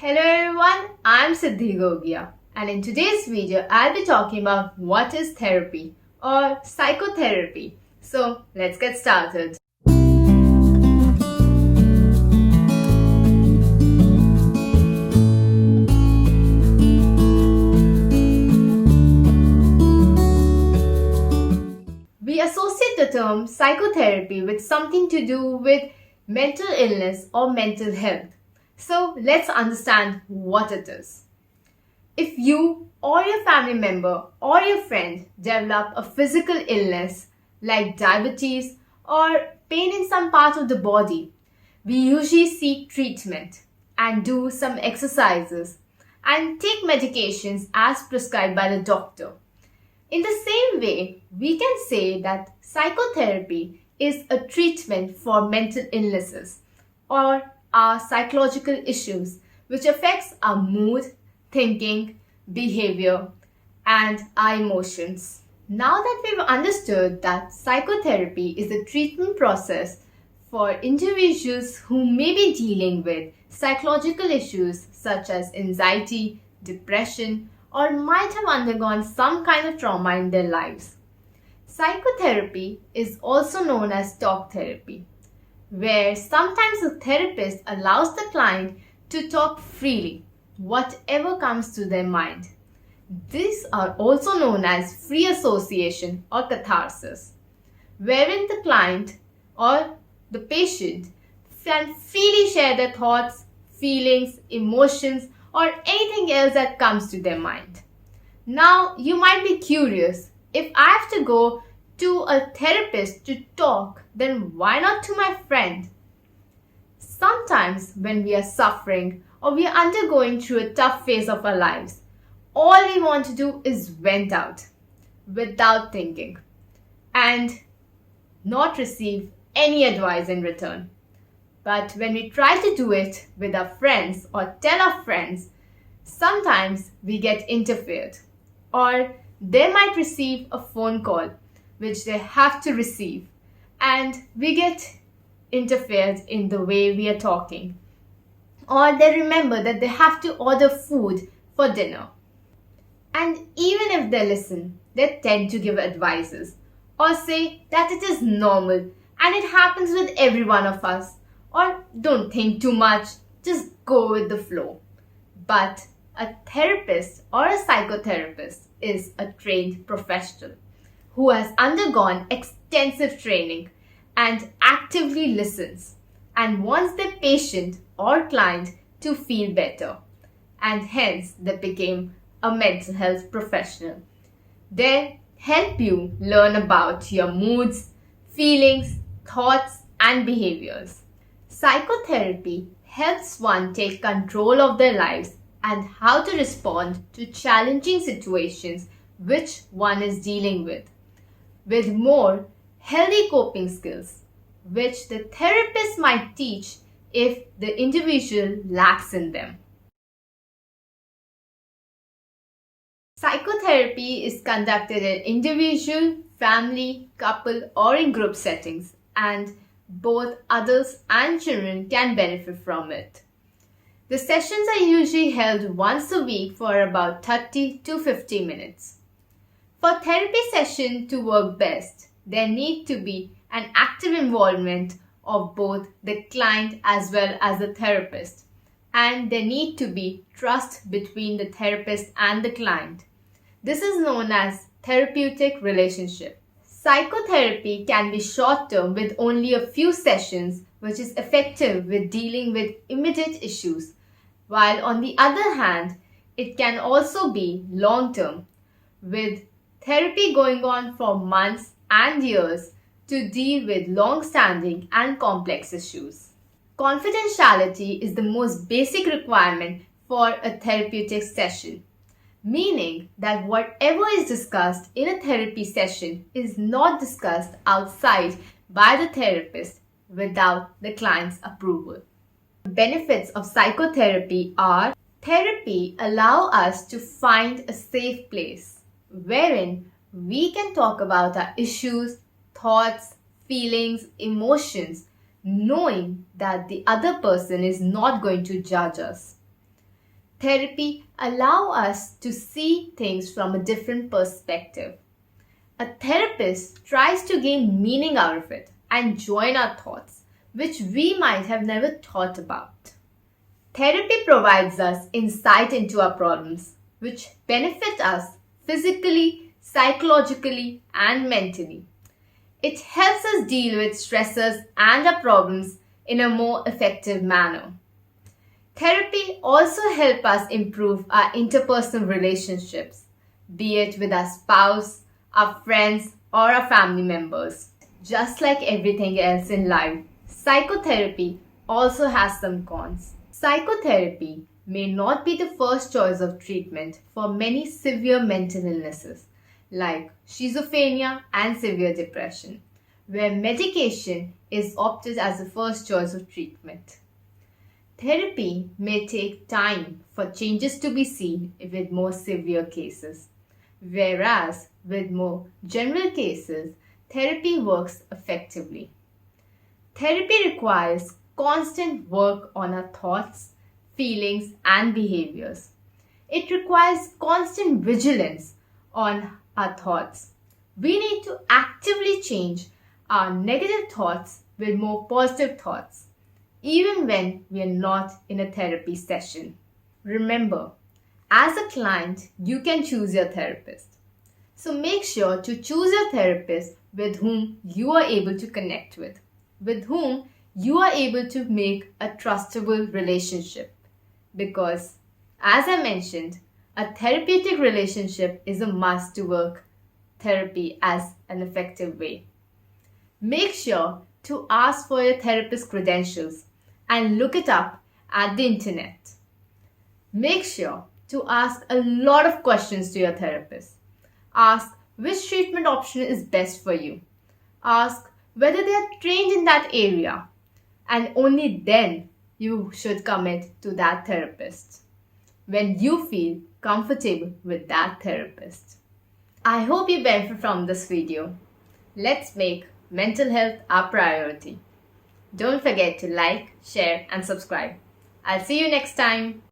Hello everyone, I'm Siddhi Gogia, and in today's video I'll be talking about what is therapy or psychotherapy. So let's get started. We associate the term psychotherapy with something to do with mental illness or mental health. So let's understand what it is. If you or your family member or your friend develop a physical illness like diabetes or pain in some part of the body, we usually seek treatment and do some exercises and take medications as prescribed by the doctor. In the same way, we can say that psychotherapy is a treatment for mental illnesses or our psychological issues which affects our mood, thinking, behavior, and our emotions. Now that we've understood that psychotherapy is a treatment process for individuals who may be dealing with psychological issues such as anxiety, depression, or might have undergone some kind of trauma in their lives. Psychotherapy is also known as talk therapy, where sometimes the therapist allows the client to talk freely, whatever comes to their mind. These are also known as free association or catharsis, wherein the client or the patient can freely share their thoughts, feelings, emotions, or anything else that comes to their mind. Now, you might be curious, if I have to go to a therapist to talk, then why not to my friend? Sometimes when we are suffering or we are undergoing through a tough phase of our lives, all we want to do is vent out without thinking and not receive any advice in return. But when we try to do it with our friends or tell our friends, sometimes we get interfered or they might receive a phone call which they have to receive and we get interfered in the way we are talking. Or they remember that they have to order food for dinner. And even if they listen, they tend to give advices or say that it is normal and it happens with every one of us, or don't think too much, just go with the flow. But a therapist or a psychotherapist is a trained professional who has undergone extensive training and actively listens and wants their patient or client to feel better, and hence they became a mental health professional. They help you learn about your moods, feelings, thoughts, and behaviors. Psychotherapy helps one take control of their lives and how to respond to challenging situations which one is dealing with more healthy coping skills, which the therapist might teach if the individual lacks in them. Psychotherapy is conducted in individual, family, couple, or in group settings, and both adults and children can benefit from it. The sessions are usually held once a week for about 30 to 50 minutes. For therapy session to work best, there need to be an active involvement of both the client as well as the therapist, and there need to be trust between the therapist and the client. This is known as therapeutic relationship. Psychotherapy can be short-term with only a few sessions, which is effective with dealing with immediate issues, while on the other hand, it can also be long-term with therapy going on for months and years to deal with long-standing and complex issues. Confidentiality is the most basic requirement for a therapeutic session, meaning that whatever is discussed in a therapy session is not discussed outside by the therapist without the client's approval. The benefits of psychotherapy are: therapy allows us to find a safe place wherein we can talk about our issues, thoughts, feelings, emotions, knowing that the other person is not going to judge us. Therapy allows us to see things from a different perspective. A therapist tries to gain meaning out of it and join our thoughts, which we might have never thought about. Therapy provides us insight into our problems, which benefit us physically, psychologically, and mentally. It helps us deal with stressors and our problems in a more effective manner. Therapy also helps us improve our interpersonal relationships, be it with our spouse, our friends, or our family members. Just like everything else in life, psychotherapy also has some cons. Psychotherapy may not be the first choice of treatment for many severe mental illnesses like schizophrenia and severe depression, where medication is opted as the first choice of treatment. Therapy may take time for changes to be seen with more severe cases, whereas with more general cases, therapy works effectively. Therapy requires constant work on our thoughts, feelings, and behaviors. It requires constant vigilance on our thoughts. We need to actively change our negative thoughts with more positive thoughts, even when we are not in a therapy session. Remember, as a client, you can choose your therapist. So make sure to choose your therapist with whom you are able to connect with whom you are able to make a trustable relationship. Because, as I mentioned, a therapeutic relationship is a must to work therapy as an effective way. Make sure to ask for your therapist credentials and look it up at the internet. Make sure to ask a lot of questions to your therapist. Ask which treatment option is best for you. Ask whether they are trained in that area. And only then you should commit to that therapist when you feel comfortable with that therapist. I hope you benefit from this video. Let's make mental health our priority. Don't forget to like, share, and subscribe. I'll see you next time.